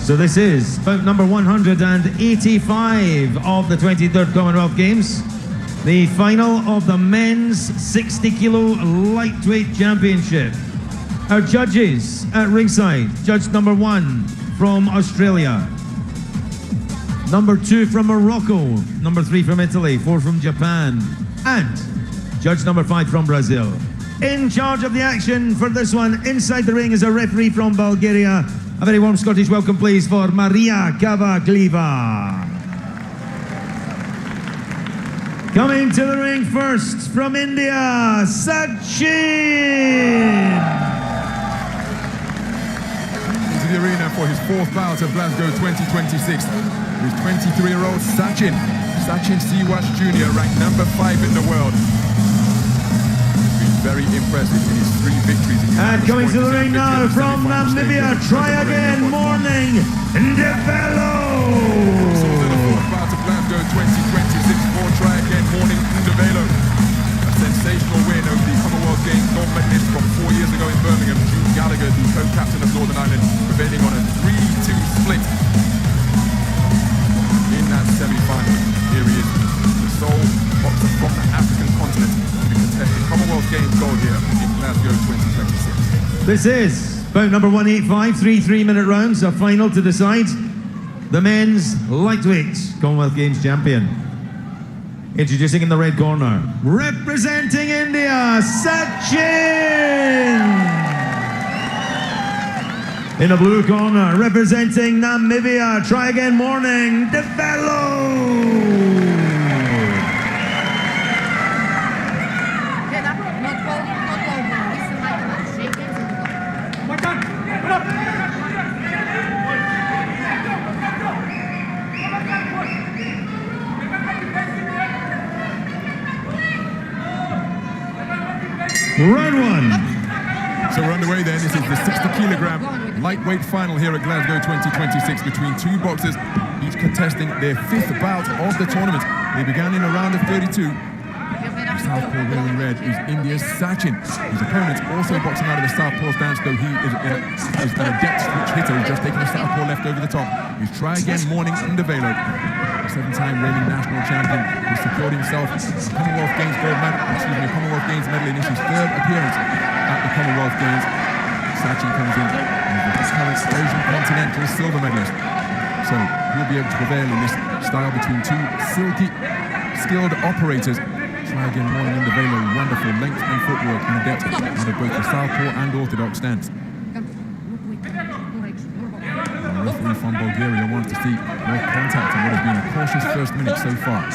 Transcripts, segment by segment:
So this is bout number 185 of the 23rd Commonwealth Games. The final of the men's 60 kilo lightweight championship. Our judges at ringside: judge number 1 from Australia, number 2 from Morocco, number 3 from Italy, 4 from Japan, and judge number 5 from Brazil. In charge of the action for this one, inside the ring, is a referee from Bulgaria. A very warm Scottish welcome, please, for Maria Kavagliva. Coming to the ring first from India, Sachin. Into the arena for his 4th bout of Glasgow 2026. With 23-year-old Sachin Siwach Jr., ranked number 5 in the world. Very impressive in his 3 victories. And coming to the ring now from Namibia, try again, Morning Ndevelo. So the 4th bout of Glasgow 2026 for try again, Morning Ndevelo. A sensational win over the Commonwealth Games gold medalist from 4 years ago in Birmingham, Jude Gallagher, the co-captain of Northern Ireland, prevailing on a 3-2 split in that semi-final. Here he is, the sole boxer from the African continent to be contesting Commonwealth Games gold here in Glasgow 2026. This is bout number 185, 3 3-minute rounds, a final to decide the men's lightweight Commonwealth Games champion. Introducing in the red corner, representing India, Sachin. In the blue corner, representing Namibia, try again, Morning Ndevelo. Round 1. So we're underway then. This is the 60-kilogram lightweight final here at Glasgow 2026 between 2 boxers, each contesting their 5th bout of the tournament. They began in a round of 32. The southpaw wearing red is India's Sachin. His opponent also boxing out of the southpaw stance, though he is an adept switch hitter who's just taking the southpaw left over the top. He's try again, Morning Ndevelo. 7-time reigning national champion who secured himself Commonwealth Games Commonwealth Games medal in his 3rd appearance at the Commonwealth Games. Sachin comes in as the current Asian Continental silver medalist. So he'll be able to prevail in this style between 2 silky, skilled operators. Try again, Morning Ndevelo, wonderful length and footwork and depth out of both the southpaw and orthodox stance. The referee from Bulgaria wants to see more contact in what has been a cautious first minute so far.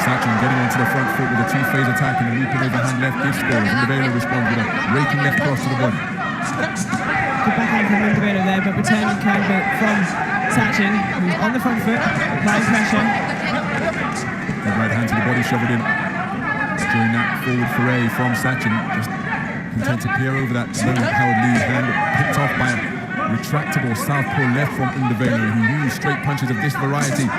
Sachin getting onto the front foot with a 2-phase attack and a looping overhand left gives scores. Ndevelo responds with a raking left cross to the body. Good backhand from Ndevelo there, but returning counter from Sachin, who's on the front foot, applying pressure. The right hand to the body shoveled in during that forward foray from Sachin. Just content to peer over that long-held lead hand, picked off by a retractable southpaw left from Ndevelo, who used straight punches of this variety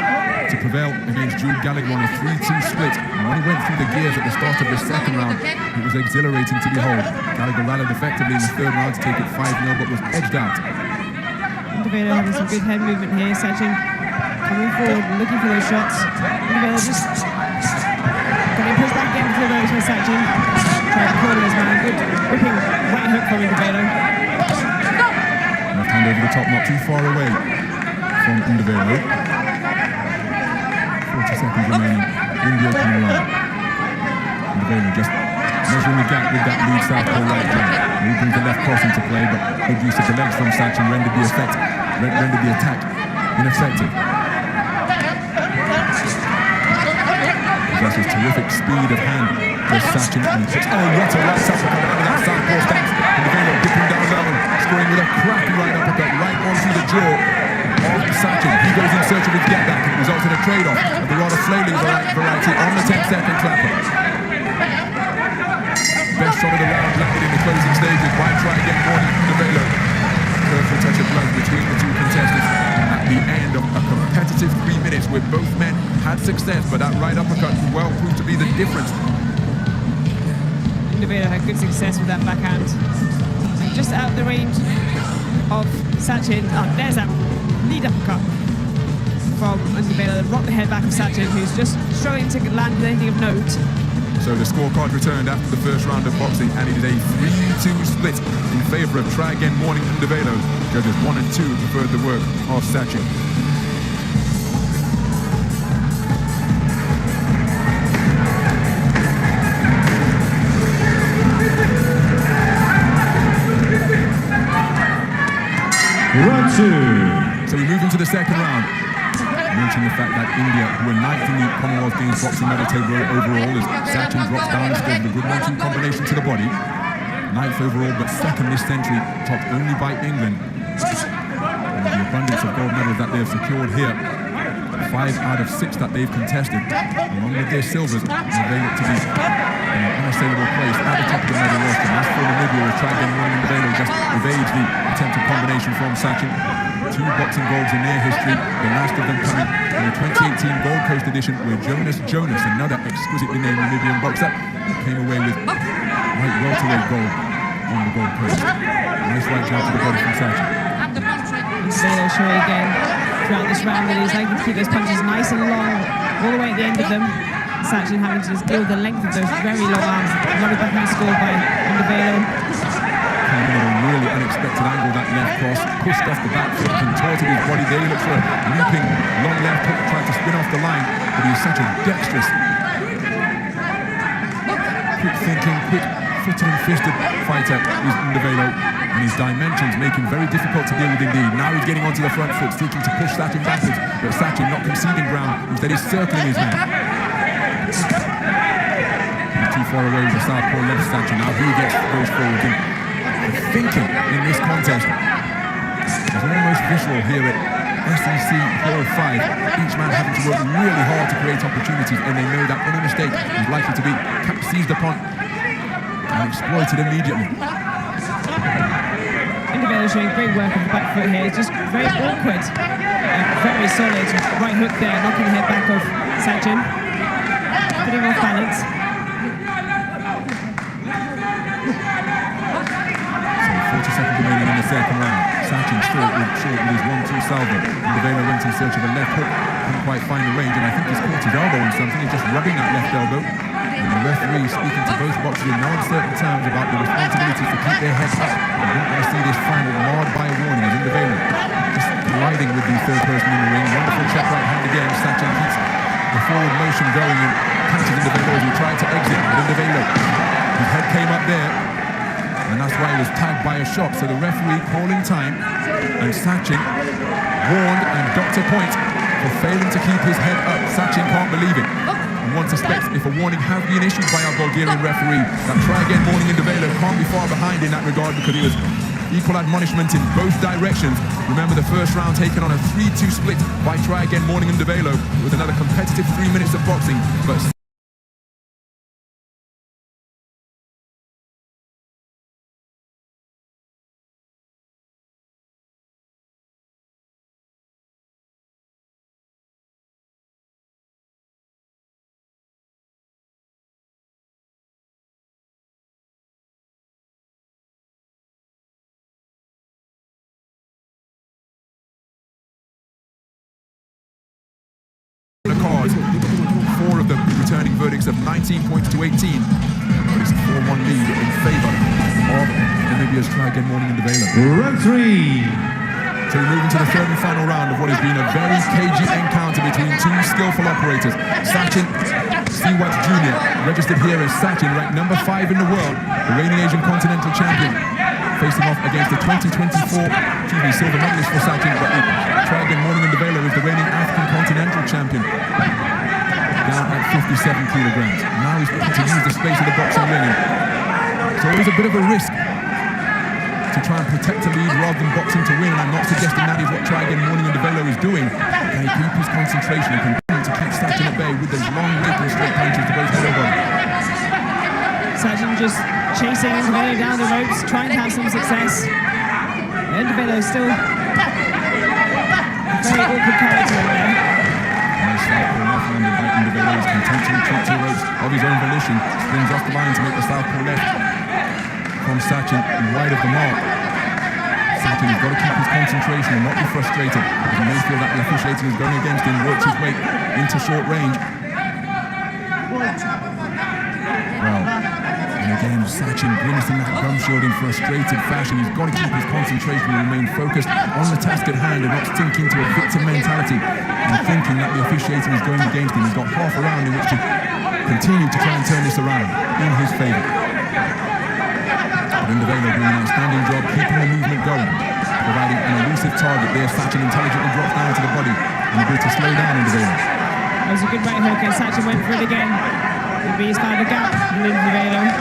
to prevail against Jude Gallagher on a 3-2 split. And when he went through the gears at the start of the 2nd round, it was exhilarating to behold. Gallagher rallied effectively in the 3rd round to take it 5-0, but was edged out. Ndevelo having some good head movement here. Sachin coming forward, looking for those shots. Ndevelo just getting pushed back into the ropes by Sachin. Trying to corner his man. Good whipping right hook from Ndevelo. Left hand over the top, not too far away from Ndevelo. 40 seconds remaining. India coming around. Ndevelo just measuring the gap with that lead southpaw right hand. Moving the left cross into play, but good use of the legs from Sachin rendered the attack ineffective. That's his terrific speed of hand for Sachin. And what a right uppercut out of that southpaw stance. Ndevelo dipping down low, scoring with a cracking right uppercut right onto the jaw of Sachin. He goes in search of his get back, and it results in a trade-off of the rather flailing variety on the 10-second clapper. Best shot of the round landed in the closing stages. Why try again, Morning Ndevelo? Careful touch of blood between the 2 contestants at the end of a competitive 3 minutes where both men had success, but that right uppercut well proved to be the difference. Ndevelo had good success with that backhand. Just out the range of Sachin. Oh, there's that lead uppercut from NdeCommonwealth. Rock the head back of Sachin, who's just struggling to land with anything of note. So the scorecard returned after the first round of boxing, and it is a 3-2 split in favour of Try Again Morning NdeCommonwealth. Judges 1 and 2 preferred the work of Sachin. Round 2. So we move into the second round. Mention the fact that India, who were 9th in the Commonwealth Games boxing medal table overall, as Sachin drops down still with a good one-two combination to the body. 9th overall, but 2nd this century, topped only by England. And the abundance of gold medals that they have secured here, 5 out of 6 that they've contested, along with their silvers, they look to be in an unassailable place at the top of the medal list. And as for Namibia, with Try Again Morning NdeCommonwealth just evades the attempted combination from Sachin. 2 boxing golds in their history, the last of them coming in the 2018 Gold Coast edition, where Jonas, another exquisitely named Namibian boxer, came away with light welterweight gold on the Gold Coast. Nice right jab to the body from Sachin. NdeCommonwealth showing again throughout this round that he's likely to keep those punches nice and long, all the way at the end of them. Sachin having to just deal with the length of those very long arms. Another backhand score by NdeCommonwealth. Came in at a really unexpected angle, that left cross, pushed off the back foot, contorted his body there. He looks for a leaping long left hook, trying to spin off the line, but he's such a dexterous, quick thinking, quick footed and fisted fighter is NdeCommonwealth, and his dimensions make him very difficult to deal with indeed. Now he's getting onto the front foot, seeking to push Sachin backwards, but Sachin not conceding ground, instead he's circling his man. He's too far away with the southpaw left Sachin. Now he goes forward. The thinking in this contest is almost visceral here at SEC Hall 5. Each man having to work really hard to create opportunities, and they know that any mistake is likely to be seized upon and exploited immediately. NdeCommonwealth showing great work on the back foot here. It's just very awkward and very solid right hook there, knocking the head back of Sachin, putting off balance. 40 seconds remaining in the second round. Sachin short with his 1-2 salvo. NdeCommonwealth went in search of a left hook, couldn't quite find the range, and I think he's caught his elbow on something. He's just rubbing that left elbow. And the referee speaking to both boxers in no uncertain terms about the responsibilities to keep their heads up. I don't want to see this final marred by a warning as NdeCommonwealth just colliding with the third person in the ring. Wonderful check right hand again. Sachin keeps the forward motion going and catches NdeCommonwealth as he tried to exit. But NdeCommonwealth, his head came up there, and that's why he was tagged by a shot. So the referee calling time, and Sachin warned and docked a point for failing to keep his head up. Sachin can't believe it, and one suspects if a warning has been issued by our Bulgarian referee, that Try Again Morning NdeCommonwealth can't be far behind in that regard, because he was equal admonishment in both directions. Remember the first round taken on a 3-2 split by Try Again Morning NdeCommonwealth with another competitive 3 minutes of boxing, but the cards, 4 of them returning verdicts of 19 points to 18. It's a 4-1 lead in favour of Namibia's Try Again Morning NdeCommonwealth. Round 3. So we move into the third and final round of what has been a very cagey encounter between 2 skillful operators. Sachin Siwach Jr., registered here as Sachin, ranked number 5 in the world, the reigning Asian Continental Champion, facing off against the 2024 silver medalist for Sachin, but Try Again Morning NdeCommonwealth is the reigning African Continental Champion, down at 57 kilograms. Now he's looking to use the space of the boxing ring. So it was a bit of a risk to try and protect a lead rather than boxing to win, and I'm not suggesting that is what Try Again Morning NdeCommonwealth is doing. Can he keep his concentration and continue to keep Sachin at bay with those long whipping straight punches to both head and body? Sachin just chasing NdeCommonwealth down the ropes, trying to have some success. NdeCommonwealth still a very awkward character in there. Nice southpaw left landed by NdeCommonwealth. He's content to retreat to the ropes of his own volition. Springs off the line to make the southpaw left from Sachin wide of the mark. Sachin has got to keep his concentration and not be frustrated. He may feel that the officiating is going against him, works his way into short range. Well, and again, Sachin grimacing that gum shield in frustrated fashion. He's got to keep his concentration and remain focused on the task at hand and not sink into a victim mentality and thinking that the officiating is going against him. He's got half a round in which to continue to try and turn this around in his favour. NdeCommonwealth doing an outstanding job keeping the movement going, providing an elusive target there. Sachin intelligently drops down to the body and able to slow down NdeCommonwealth. That was a good right hook, and Sachin went for it again. Maybe he's found a gap in NdeCommonwealth.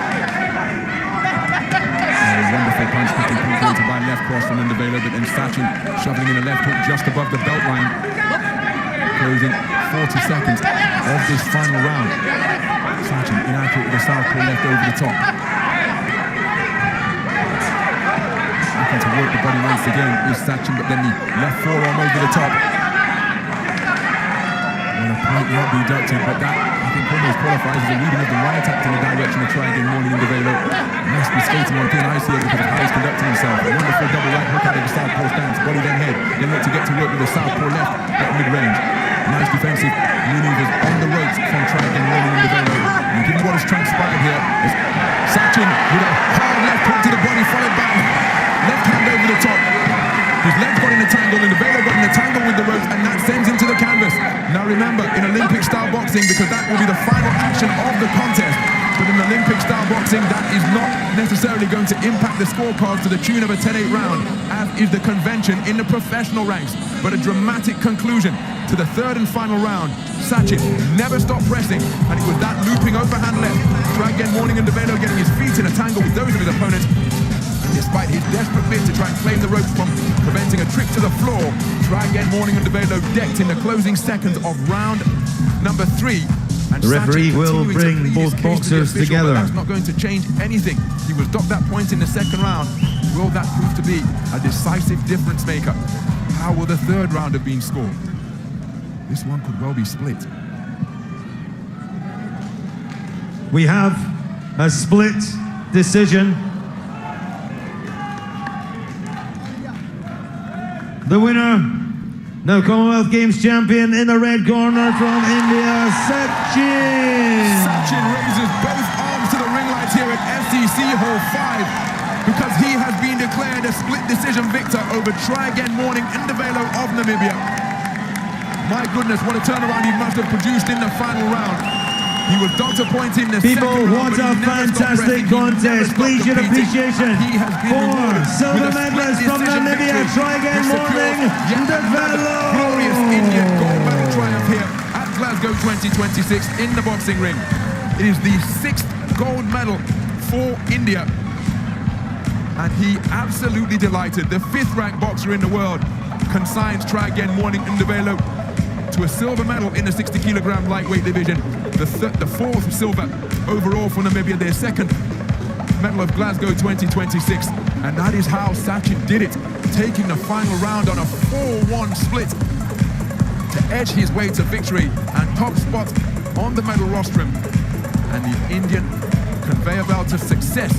A wonderful punch picking punctuated by left cross from NdeCommonwealth, but then Sachin shoveling in a left hook just above the belt line, closing 40 seconds of this final round. Sachin inaccurate with the southpaw left over the top. Looking to work the body once again is Sachin, but then the left forearm over the top. Well, a point not be deducted, but that I think almost qualifies as a reading of the right act in the direction of try again morning NdeCommonwealth. Must be skating on thin ice here because of how he's conducting himself. A wonderful double right hook out of the southpaw stance, body then head, then look to get to work with the southpaw left at mid-range. Nice defensive maneuvers on the ropes from try again morning NdeCommonwealth. And given what has transpired here, is Sachin with a hard left hook to the body followed by left hand over the top. His legs got in a tangle, and NdeCommonwealth got in a tangle with the ropes, and that sends him to the canvas. Now remember, in Olympic-style boxing, because that will be the final action of the contest, but in Olympic-style boxing, that is not necessarily going to impact the scorecards to the tune of a 10-8 round, as is the convention in the professional ranks. But a dramatic conclusion to the third and final round. Sachin never stopped pressing, and it was that looping overhand left. Try again morning NdeCommonwealth getting his feet in a tangle with those of his opponents. Despite his desperate bid to try and claim the ropes from preventing a trip to the floor, try again morning NdeCommonwealth decked in the closing seconds of round number 3. And the referee will bring both boxers together. That's not going to change anything. He was docked that point in the second round. Will that prove to be a decisive difference maker? How will the third round have been scored? This one could well be split. We have a split decision. The winner, the Commonwealth Games champion in the red corner from India, Sachin. Sachin raises both arms to the ring lights here at SEC Hall 5 because he has been declared a split decision victor over try again morning NdeCommonwealth of Namibia. My goodness, what a turnaround he must have produced in the final round. He was docked a point in the People, second round, what a fantastic contest. Please your appreciation for silver medalists from Namibia. Try again morning NdeCommonwealth. Glorious Indian gold medal triumph here at Glasgow 2026 in the boxing ring. It is the 6th gold medal for India. And he absolutely delighted. The 5th ranked boxer in the world consigns try again morning NdeCommonwealth to a silver medal in the 60 kilogram lightweight division. The 4th silver overall for Namibia, their 2nd medal of Glasgow 2026. And that is how Sachin did it, taking the final round on a 4-1 split to edge his way to victory and top spot on the medal rostrum. And the Indian conveyor belt of success